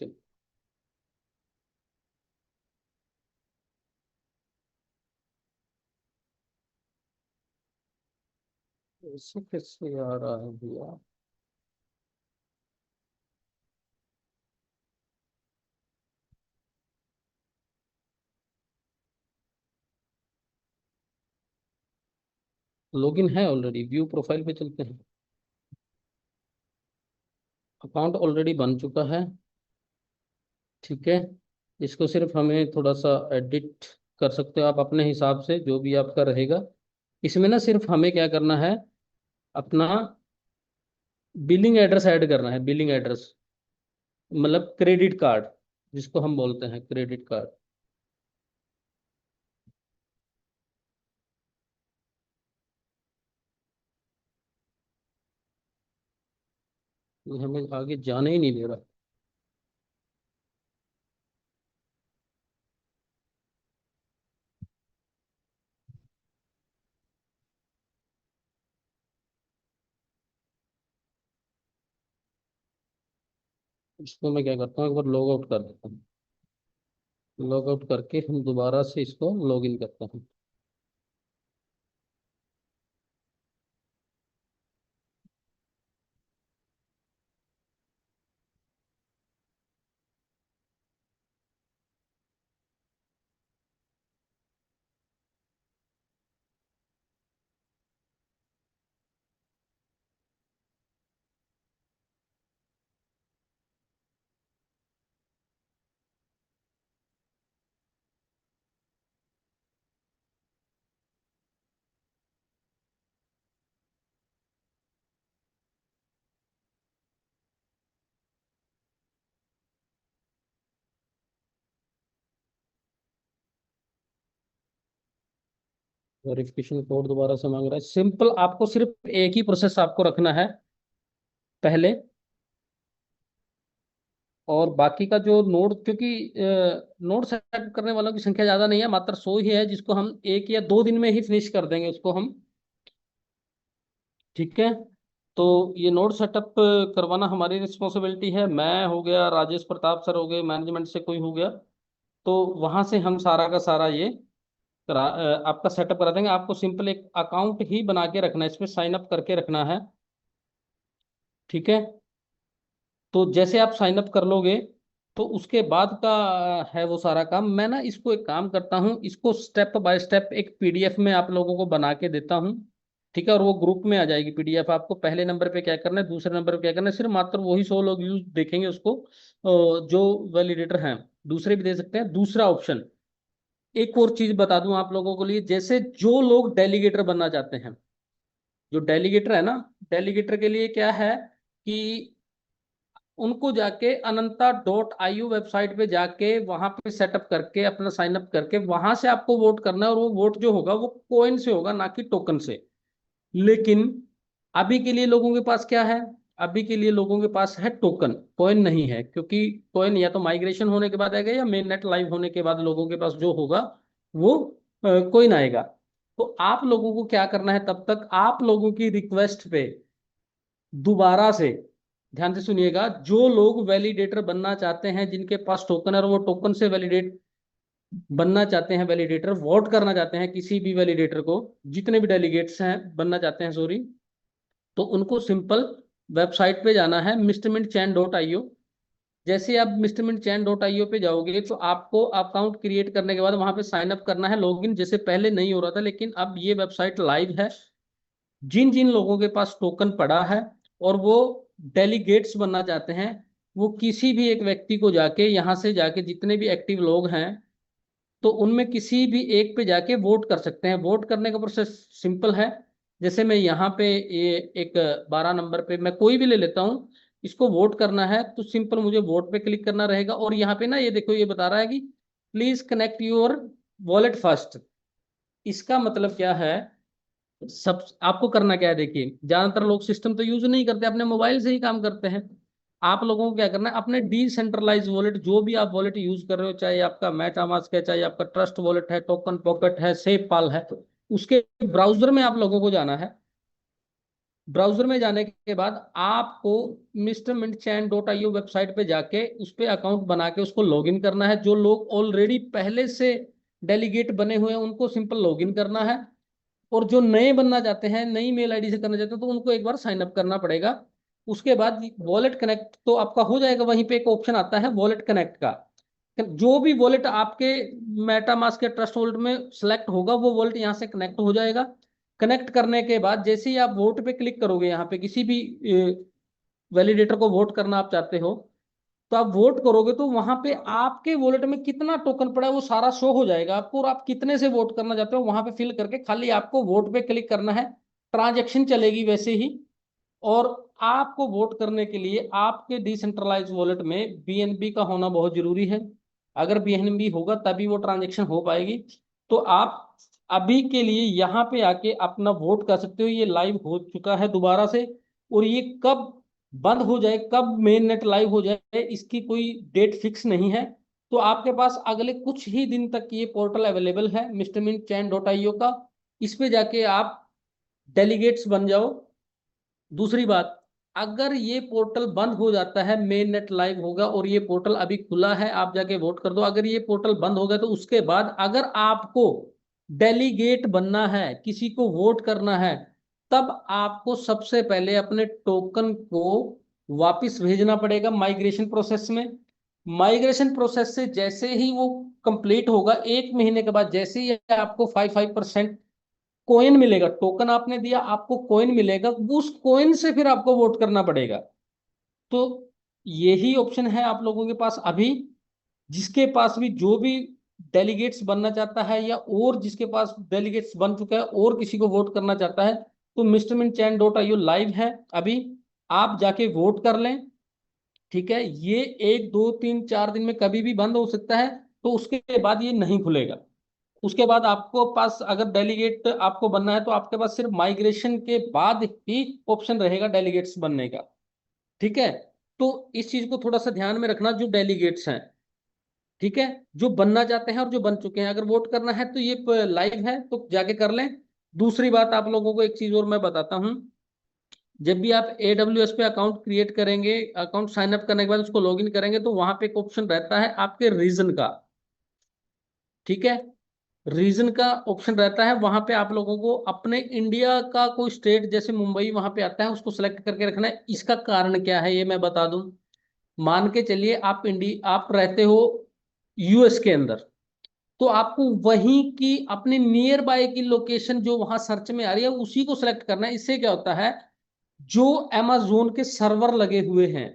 इससे कैसे आ रहा है भैया? लॉगिन है ऑलरेडी, व्यू प्रोफाइल पे चलते हैं। अकाउंट ऑलरेडी बन चुका है। ठीक है। इसको सिर्फ हमें थोड़ा सा एडिट कर सकते हो आप अपने हिसाब से, जो भी आपका रहेगा। इसमें ना सिर्फ हमें क्या करना है, अपना बिलिंग एड्रेस ऐड करना है। बिलिंग एड्रेस मतलब क्रेडिट कार्ड, जिसको हम बोलते हैं क्रेडिट कार्ड। ये हमें आगे जाने ही नहीं दे रहा। इसको मैं क्या करता हूँ, एक बार लॉग आउट कर देता हूँ। लॉग आउट करके हम दोबारा से इसको लॉग इन करते हैं। वेरिफिकेशन कोड दोबारा से मांग रहा है। सिंपल, आपको सिर्फ एक ही प्रोसेस आपको रखना है पहले, और बाकी का जो नोड, क्योंकि नोड सेट करने वालों की संख्या ज्यादा नहीं है, मात्र 100 ही है, जिसको हम 1 या 2 दिन में ही फिनिश कर देंगे उसको हम। ठीक है, तो ये नोड सेटअप करवाना हमारी रिस्पॉन्सिबिलिटी है। मैं हो गया, राजेश प्रताप सर हो गए, मैनेजमेंट से कोई हो गया, तो वहां से हम सारा का सारा ये आपका सेटअप करा देंगे। आपको सिंपल एक अकाउंट ही बना के रखना है, इसमें साइन अप करके रखना है। ठीक है, तो जैसे आप साइन अप कर लोगे, तो उसके बाद का है वो सारा काम। मैं ना इसको एक काम करता हूँ, इसको स्टेप बाय स्टेप एक पीडीएफ में आप लोगों को बना के देता हूँ। ठीक है, और वो ग्रुप में आ जाएगी पीडीएफ। आपको पहले नंबर पे क्या करना है, दूसरे नंबर पे क्या करना है, सिर्फ मात्र वही 100 लोग यूज देखेंगे उसको, जो वैलिडेटर हैं। दूसरे भी दे सकते हैं। दूसरा ऑप्शन, एक और चीज बता दूं आप लोगों के लिए, जैसे जो लोग डेलीगेटर बनना चाहते हैं, जो डेलीगेटर है ना, डेलीगेटर के लिए क्या है कि उनको जाके ananta.io वेबसाइट पे जाके वहां पे सेटअप करके अपना साइन अप करके वहां से आपको वोट करना है, और वो वोट जो होगा वो कोइन से होगा, ना कि टोकन से। लेकिन अभी के लिए लोगों के पास क्या है, अभी के लिए लोगों के पास है टोकन, कॉइन नहीं है। क्योंकि कॉइन या तो माइग्रेशन होने के बाद आएगा, या मेन नेट लाइव होने के बाद लोगों के पास जो होगा वो कॉइन आएगा। तो आप लोगों को क्या करना है, तब तक आप लोगों की रिक्वेस्ट पे दोबारा से, ध्यान से सुनिएगा, जो लोग वैलिडेटर बनना चाहते हैं, जिनके पास टोकन है और वो टोकन से वैलिडेट बनना चाहते हैं, वैलिडेटर वोट करना चाहते हैं किसी भी वैलिडेटर को, जितने भी डेलीगेट्स हैं बनना चाहते हैं, सॉरी, तो उनको सिंपल वेबसाइट पे जाना है mrmintchain.io। जैसे आप mrmintchain.io पे जाओगे, तो आपको अकाउंट क्रिएट करने के बाद वहां पे साइन अप करना है, लॉगिन जैसे पहले नहीं हो रहा था, लेकिन अब ये वेबसाइट लाइव है। जिन जिन लोगों के पास टोकन पड़ा है और वो डेलीगेट्स बनना चाहते हैं, वो किसी भी एक व्यक्ति को जाके, यहाँ से जाके जितने भी एक्टिव लोग हैं, तो उनमें किसी भी एक पे जाके वोट कर सकते हैं। वोट करने का प्रोसेस सिंपल है। जैसे मैं यहाँ पे ये एक 12 नंबर पे मैं कोई भी ले लेता हूँ, इसको वोट करना है, तो सिंपल मुझे वोट पे क्लिक करना रहेगा। और यहाँ पे ना ये देखो, ये बता रहा है कि please connect your wallet first. इसका मतलब क्या है, सब आपको करना क्या है, देखिए, ज्यादातर लोग सिस्टम तो यूज नहीं करते, अपने मोबाइल से ही काम करते हैं। आप लोगों को क्या करना है, अपने डिसेंट्रलाइज वॉलेट, जो भी आप वॉलेट यूज कर रहे हो, चाहे आपका मेटामास्क है, चाहे आपका ट्रस्ट वॉलेट है, टोकन पॉकेट है, सेफ पाल है, उसके ब्राउजर में आप लोगों को जाना है। ब्राउजर में जाने के बाद आपको mrmintchain.io वेबसाइट पे जाके उस पे अकाउंट बना के उसको लॉगिन करना है। जो लोग ऑलरेडी पहले से डेलीगेट बने हुए हैं, उनको सिंपल लॉगिन करना है। और जो नए बनना चाहते हैं, नई मेल आईडी से करना चाहते हैं, तो उनको एक बार साइन अप करना पड़ेगा। उसके बाद वॉलेट कनेक्ट तो आपका हो जाएगा। वहीं पे एक ऑप्शन आता है वॉलेट कनेक्ट का, जो भी वॉलेट आपके मेटामास्क के ट्रस्ट वॉलेट में सेलेक्ट होगा, वो वॉलेट यहाँ से कनेक्ट हो जाएगा। कनेक्ट करने के बाद जैसे ही आप वोट पे क्लिक करोगे, यहाँ पे किसी भी वैलिडेटर को वोट करना आप चाहते हो, तो आप वोट करोगे, तो वहां पे आपके वॉलेट में कितना टोकन पड़ा है वो सारा शो हो जाएगा आपको, और आप कितने से वोट करना चाहते हो वहां पे फिल करके खाली आपको वोट पे क्लिक करना है। ट्रांजैक्शन चलेगी वैसे ही। और आपको वोट करने के लिए आपके डिसेंट्रलाइज वॉलेट में बीएनबी का होना बहुत जरूरी है। अगर बीएनबी होगा तभी वो ट्रांजैक्शन हो पाएगी। तो आप अभी के लिए यहाँ पे आके अपना वोट कर सकते हो। ये लाइव हो चुका है दोबारा से, और ये कब बंद हो जाए, कब मेन नेट लाइव हो जाए, इसकी कोई डेट फिक्स नहीं है। तो आपके पास अगले कुछ ही दिन तक ये पोर्टल अवेलेबल है mrmintchain.io का। इस पे जाके आप डेलीगेट्स बन जाओ। दूसरी बात, अगर ये पोर्टल बंद हो जाता है, मेन नेट लाइव होगा और ये पोर्टल अभी खुला है, आप जाके वोट कर दो। अगर ये पोर्टल बंद हो गया, तो उसके बाद अगर आपको डेलीगेट बनना है, किसी को वोट करना है, तब आपको सबसे पहले अपने टोकन को वापस भेजना पड़ेगा माइग्रेशन प्रोसेस में। माइग्रेशन प्रोसेस से जैसे ही वो कंप्लीट होगा, 1 महीने के बाद जैसे ही आपको 5% कोइन मिलेगा, टोकन आपने दिया, आपको कोइन मिलेगा, उस कोइन से फिर आपको वोट करना पड़ेगा। तो यही ऑप्शन है आप लोगों के पास अभी। जिसके पास भी, जो भी डेलीगेट्स बनना चाहता है, या और जिसके पास डेलीगेट्स बन चुका है और किसी को वोट करना चाहता है, तो mrmintchain.io लाइव है अभी, आप जाके वोट कर लें। ठीक है, ये 1 2 3 4 दिन में कभी भी बंद हो सकता है, तो उसके बाद ये नहीं खुलेगा। उसके बाद आपको पास अगर डेलीगेट आपको बनना है तो आपके पास सिर्फ माइग्रेशन के बाद ही ऑप्शन रहेगा डेलीगेट्स बनने का। ठीक है, तो इस चीज को थोड़ा सा ध्यान में रखना, जो डेलीगेट्स हैं, ठीक है, जो बनना चाहते हैं और जो बन चुके हैं, अगर वोट करना है तो ये लाइव है तो जाके कर लें। दूसरी बात आप लोगों को एक चीज और मैं बताता हूं, जब भी आप AWS पे अकाउंट क्रिएट करेंगे, अकाउंट साइन अप करने के बाद उसको लॉगिन करेंगे, तो वहां पे एक ऑप्शन रहता है आपके रीजन का। ठीक है, रीजन का ऑप्शन रहता है, वहां पे आप लोगों को अपने इंडिया का कोई स्टेट, जैसे मुंबई वहां पे आता है, उसको सेलेक्ट करके रखना है। इसका कारण क्या है ये मैं बता दूं। मान के चलिए आप रहते हो US के अंदर, तो आपको वहीं की अपने नियर बाय की लोकेशन जो वहां सर्च में आ रही है उसी को सिलेक्ट करना है। इससे क्या होता है, जो Amazon के सर्वर लगे हुए हैं,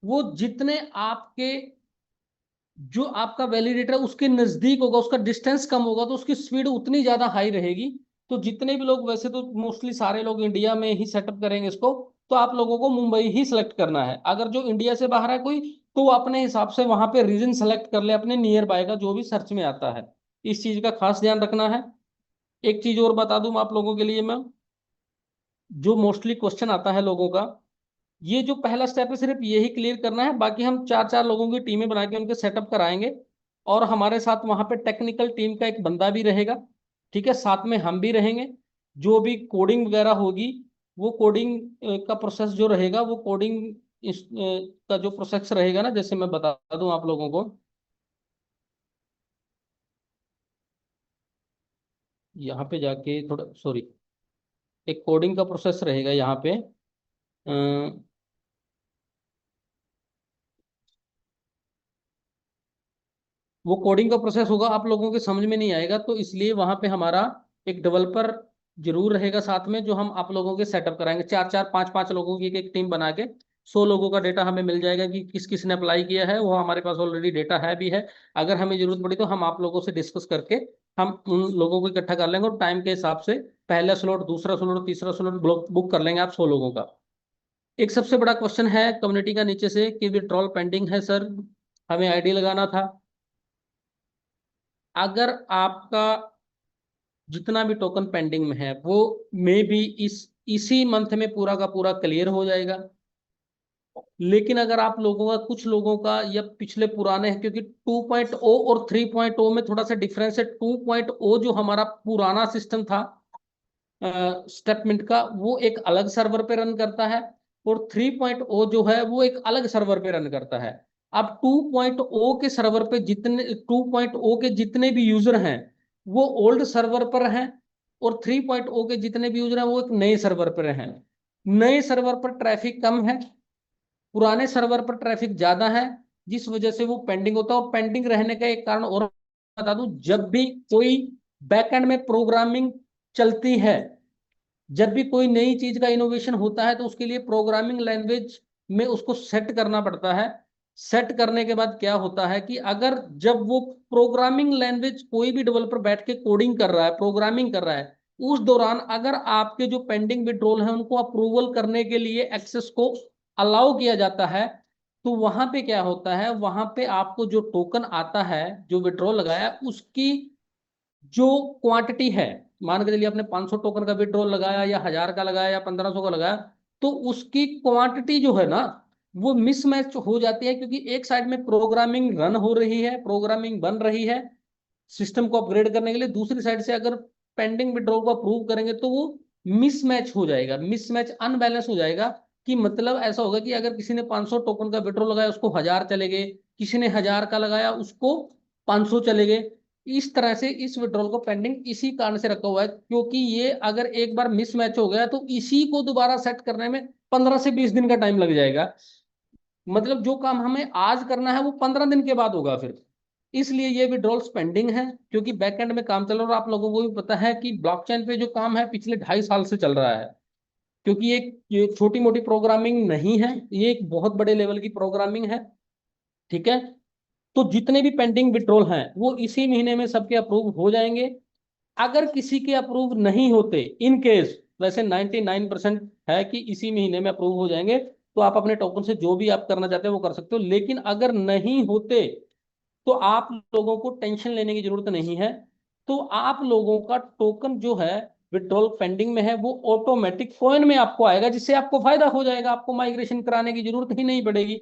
वो जितने आपके, जो आपका वैलिडेटर है उसके नजदीक होगा, उसका डिस्टेंस कम होगा, तो उसकी स्पीड उतनी ज्यादा हाई रहेगी। तो जितने भी लोग, वैसे तो मोस्टली सारे लोग इंडिया में ही सेटअप करेंगे इसको, तो आप लोगों को मुंबई ही सिलेक्ट करना है। अगर जो इंडिया से बाहर है कोई, तो वो अपने हिसाब से वहां पे रीजन सेलेक्ट कर ले अपने नियर बाय का, जो भी सर्च में आता है। इस चीज का खास ध्यान रखना है। एक चीज और बता दूं आप लोगों के लिए मैं, जो मोस्टली क्वेश्चन आता है लोगों का, ये जो पहला स्टेप है सिर्फ यही क्लियर करना है, बाकी हम चार चार लोगों की टीमें बना के उनके सेटअप कराएंगे। और हमारे साथ वहां पे टेक्निकल टीम का एक बंदा भी रहेगा। ठीक है, साथ में हम भी रहेंगे। जो भी कोडिंग वगैरह होगी, वो कोडिंग का प्रोसेस जो रहेगा, वो कोडिंग का जो प्रोसेस रहेगा ना, जैसे मैं बता दूं आप लोगों को, यहाँ पे जाके थोड़ा सॉरी, एक कोडिंग का प्रोसेस रहेगा यहाँ पे। वो कोडिंग का प्रोसेस होगा, आप लोगों के समझ में नहीं आएगा, तो इसलिए वहां पे हमारा एक डेवलपर जरूर रहेगा साथ में, जो हम आप लोगों के सेटअप कराएंगे। चार चार पांच पांच लोगों की एक टीम बना के 100 लोगों का डेटा हमें मिल जाएगा कि किस किस ने अप्लाई किया है, वो हमारे पास ऑलरेडी डेटा है भी है। अगर हमें जरूरत पड़ी तो हम आप लोगों से डिस्कस करके हम उन लोगों को इकट्ठा कर लेंगे, और टाइम के हिसाब से पहला स्लॉट, दूसरा स्लॉट, तीसरा स्लॉट बुक कर लेंगे आप 100 लोगों का। एक सबसे बड़ा क्वेश्चन है कम्युनिटी का नीचे से कि विड्रॉल पेंडिंग है सर, हमें आईडी लगाना था। अगर आपका जितना भी टोकन पेंडिंग में है, वो मे भी इसी मंथ में पूरा का पूरा क्लियर हो जाएगा। लेकिन अगर आप लोगों का, कुछ लोगों का या पिछले पुराने हैं, क्योंकि 2.0 और 3.0 में थोड़ा सा डिफरेंस है। 2.0 जो हमारा पुराना सिस्टम था स्टेटमेंट का, वो एक अलग सर्वर पे रन करता है, और 3.0 जो है वो एक अलग सर्वर पे रन करता है। अब 2.0 के सर्वर पे जितने, 2.0 के जितने भी यूजर हैं वो ओल्ड सर्वर पर हैं, और 3.0 के जितने भी यूजर हैं वो एक नए सर्वर पर हैं। नए सर्वर पर ट्रैफिक कम है, पुराने सर्वर पर ट्रैफिक ज्यादा है, जिस वजह से वो पेंडिंग होता है। और पेंडिंग रहने का एक कारण और बता दूं, जब भी कोई बैकएंड में प्रोग्रामिंग चलती है, जब भी कोई नई चीज का इनोवेशन होता है, तो उसके लिए प्रोग्रामिंग लैंग्वेज में उसको सेट करना पड़ता है। सेट करने के बाद क्या होता है कि अगर जब वो प्रोग्रामिंग लैंग्वेज, कोई भी डेवलपर बैठ के कोडिंग कर रहा है, प्रोग्रामिंग कर रहा है, उस दौरान अगर आपके जो पेंडिंग विड्रॉल है उनको अप्रूवल करने के लिए एक्सेस को अलाउ किया जाता है, तो वहां पे क्या होता है, वहां पे आपको जो टोकन आता है, जो विड्रॉल लगाया, उसकी जो क्वांटिटी है, मान के चलिए आपने 500 टोकन का विड्रॉल लगाया, या 1000 का लगाया, या 1500 का लगाया, तो उसकी क्वांटिटी जो है ना, वो मिसमैच हो जाती है, क्योंकि एक साइड में प्रोग्रामिंग रन हो रही है, प्रोग्रामिंग बन रही है सिस्टम को अपग्रेड करने के लिए, दूसरी साइड से अगर पेंडिंग विड्रॉल को अप्रूव करेंगे तो वो मिसमैच हो जाएगा, मिसमैच अनबैलेंस हो जाएगा। कि मतलब ऐसा होगा कि अगर किसी ने 500 टोकन का विड्रॉल लगाया उसको 1000 चले गए, किसी ने 1000 का लगाया उसको 500 चले गए। इस तरह से इस विड्रॉल को पेंडिंग इसी कारण से रखा हुआ है, क्योंकि ये अगर एक बार मिसमैच हो गया तो इसी को दोबारा सेट करने में 15 से 20 दिन का टाइम लग जाएगा। मतलब जो काम हमें आज करना है वो 15 दिन के बाद होगा फिर। इसलिए ये विड्रॉल्स पेंडिंग है, क्योंकि बैकएंड में काम चल रहा है। और आप लोगों को भी पता है कि ब्लॉकचेन पे जो काम है पिछले 2.5 साल से चल रहा है, क्योंकि ये छोटी मोटी प्रोग्रामिंग नहीं है, ये एक बहुत बड़े लेवल की प्रोग्रामिंग है। ठीक है, तो जितने भी पेंडिंग विड्रॉल हैं वो इसी महीने में सबके अप्रूव हो जाएंगे। अगर किसी के अप्रूव नहीं होते, इन केस, वैसे 99% है कि इसी महीने में अप्रूव हो जाएंगे, तो आप अपने टोकन से जो भी आप करना चाहते हो वो कर सकते हो। लेकिन अगर नहीं होते तो आप लोगों को टेंशन लेने की जरूरत नहीं है। तो आप लोगों का टोकन जो है विड्रॉल पेंडिंग में है वो ऑटोमेटिक कॉइन में आपको आएगा, जिससे आपको फायदा हो जाएगा, आपको माइग्रेशन कराने की जरूरत ही नहीं पड़ेगी।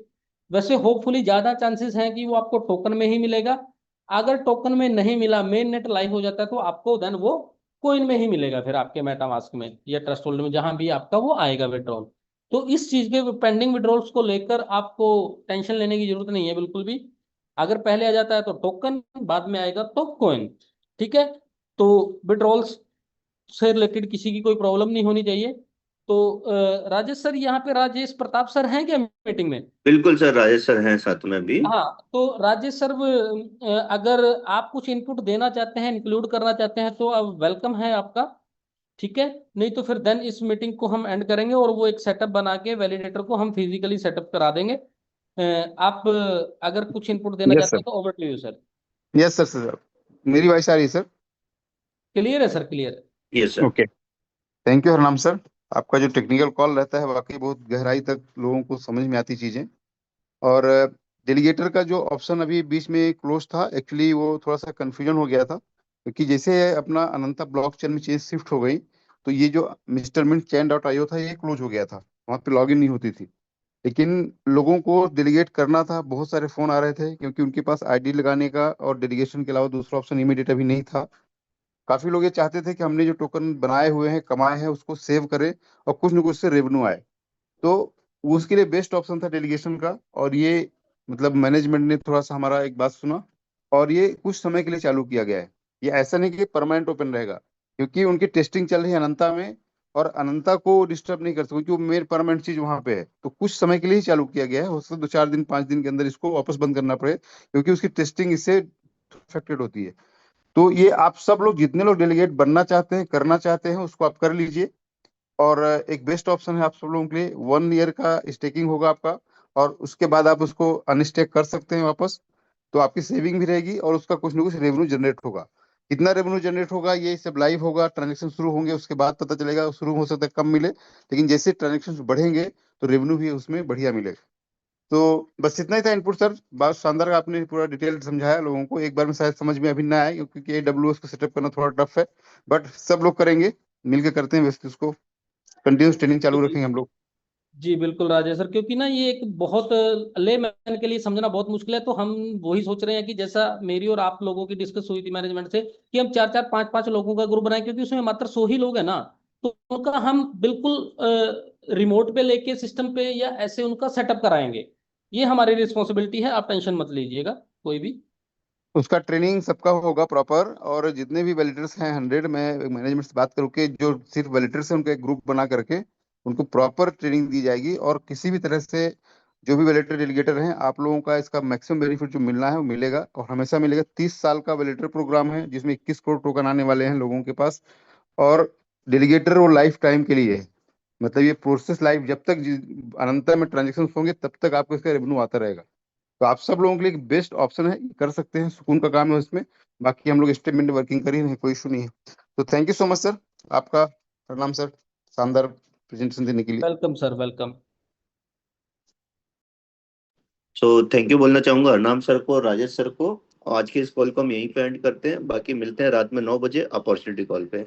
वैसे होपफुली ज्यादा चांसेस हैं कि वो आपको टोकन में ही मिलेगा। अगर टोकन में नहीं मिला, मेन नेट लाइव हो जाता है, तो आपको देन वो कॉइन में ही मिलेगा, फिर आपके मेटामास्क में या ट्रस्ट वॉलेट में, जहां भी आपका वो आएगा विड्रॉल। तो इस चीज के पेंडिंग विड्रॉल्स को लेकर आपको टेंशन लेने की जरूरत नहीं है बिल्कुल भी। अगर पहले आ जाता है तो टोकन, बाद में आएगा तो कॉइन। ठीक है। तो विड्रॉल्स से रिलेटेड किसी की कोई प्रॉब्लम नहीं होनी चाहिए। तो राजेश सर, यहाँ पे राजेश प्रताप सर हैं क्या मीटिंग में? बिल्कुल सर, राजेश सर हैं साथ में भी। हाँ, तो राजेश सर, अगर आप कुछ इनपुट देना चाहते हैं, इंक्लूड करना चाहते हैं, तो अब वेलकम है आपका। ठीक है। नहीं तो फिर देन इस मीटिंग को हम एंड करेंगे और वो एक सेटअप बना के वैलिडेटर को हम फिजिकली सेटअप करा देंगे। आप अगर कुछ इनपुट देना यस चाहते सर। हैं तो over to you sir. Yes sir sir. मेरी वॉइस आ रही है सर? क्लियर है सर, क्लियर। ये sir. Okay. Thank you Harnam sir. आपका जो टेक्निकल कॉल रहता है वाकई बहुत गहराई तक लोगों को समझ में आती चीजें। और डेलीगेटर का जो ऑप्शन अभी बीच में क्लोज था, एक्चुअली वो थोड़ा सा कंफ्यूजन हो गया था, क्योंकि जैसे अपना अनंता ब्लॉकचेन में चेंज शिफ्ट हो गई, तो ये जो मिस्टर मिंट चैन डॉट आईओ था ये क्लोज हो गया था, वहाँ पे लॉगिन नहीं होती थी। लेकिन लोगों को डेलीगेट करना था, बहुत सारे फोन आ रहे थे, क्योंकि उनके पास आईडी लगाने का और डेलीगेशन के अलावा दूसरा ऑप्शन इमीडिएट अभी नहीं था। काफी लोग ये चाहते थे कि हमने जो टोकन बनाए हुए हैं, कमाए हैं, उसको सेव करें और कुछ न कुछ से रेवेन्यू आए। तो उसके लिए बेस्ट ऑप्शन था डेलीगेशन का। और ये मतलब मैनेजमेंट ने थोड़ा सा हमारा एक बात सुना, और ये कुछ समय के लिए चालू किया गया है। ये ऐसा नहीं कि परमानेंट ओपन रहेगा, क्योंकि उनकी टेस्टिंग चल रही है अनंता में, और अनंता को डिस्टर्ब नहीं कर सकते, क्योंकि वो मेन परमानेंट चीज वहां पे है। तो कुछ समय के लिए ही चालू किया गया है, हो सकता है 2 4 दिन 5 दिन के अंदर इसको वापस बंद करना पड़े, क्योंकि उसकी टेस्टिंग इससे अफेक्टेड होती है। तो ये आप सब लोग, जितने लोग डेलीगेट बनना चाहते हैं, करना चाहते हैं, उसको आप कर लीजिए। और एक बेस्ट ऑप्शन है आप सब लोगों के लिए, 1 ईयर का स्टेकिंग होगा आपका, और उसके बाद आप उसको अनस्टेक कर सकते हैं वापस। तो आपकी सेविंग भी रहेगी और उसका कुछ ना कुछ रेवेन्यू जनरेट होगा। कितना रेवेन्यू जनरेट होगा ये सब लाइव होगा, ट्रांजेक्शन शुरू होंगे उसके बाद पता चलेगा। शुरू हो सकता है कम मिले, लेकिन जैसे ट्रांजेक्शन बढ़ेंगे तो रेवेन्यू भी उसमें बढ़िया मिलेगा। तो बस इतना ही था इनपुट सर। बात शानदार, आपने पूरा डिटेल समझाया लोगों को। एक बार में शायद समझ में अभी ना आए, क्योंकि AWS को सेटअप करना थोड़ा टफ है, बट सब लोग करेंगे, मिलकर करते हैं वैसे उसको। कंटिन्यूस ट्रेनिंग चालू जी रखेंगे हम लोग। जी बिल्कुल राजेश सर, क्योंकि ना ये एक बहुत लेमैन के लिए समझना बहुत मुश्किल है। तो हम वही सोच रहे हैं कि जैसा मेरी और आप लोगों की डिस्कस हुई थी मैनेजमेंट से, कि हम 4 4 5 5 लोगों का ग्रुप बनाएं, क्योंकि उसमें मात्र 100 ही लोग हैं ना। तो उनका हम बिल्कुल रिमोट पे लेके सिस्टम पे या ऐसे उनका सेटअप कराएंगे। ये हमारी रिस्पॉन्सिबिलिटी है, आप टेंशन मत लीजिएगा कोई भी। उसका ट्रेनिंग सबका होगा प्रॉपर, और जितने भी वैलिडेटर्स हैं 100, मैं मैनेजमेंट से बात करके जो सिर्फ वैलिडेटर्स हैं उनका एक ग्रुप बना करके उनको प्रॉपर ट्रेनिंग दी जाएगी। और किसी भी तरह से जो भी वैलिडेटर डेलीगेटर हैं, आप लोगों का इसका मैक्सिमम बेनिफिट जो मिलना है वो मिलेगा, और हमेशा मिलेगा। 30 साल का वैलिडेटर प्रोग्राम है, जिसमें 21 करोड़ टोकन आने वाले हैं लोगों के पास। और डेलीगेटर वो लाइफ टाइम के लिए है, मतलब ये प्रोसेस लाइफ, जब तक अनंत में ट्रांजेक्शन होंगे तब तक आपको इसका रेवेन्यू आता रहेगा। तो आप सब लोगों के लिए बेस्ट ऑप्शन है, कर सकते हैं, सुकून का काम है उसमें। बाकी हम लोग स्टेटमेंट वर्किंग कर ही रहे हैं, कोई इशू नहीं है। तो thank you so much sir, आपका प्रणाम सर, शानदार प्रेजेंटेशन देने के लिए। Welcome sir, welcome. So thank you बोलना चाहूंगा हरनाम सर को और राजेश सर को। आज के इस कॉल को हम यहीं पे एंड करते हैं, बाकी मिलते हैं रात में 9 बजे अपॉर्चुनिटी कॉल पे।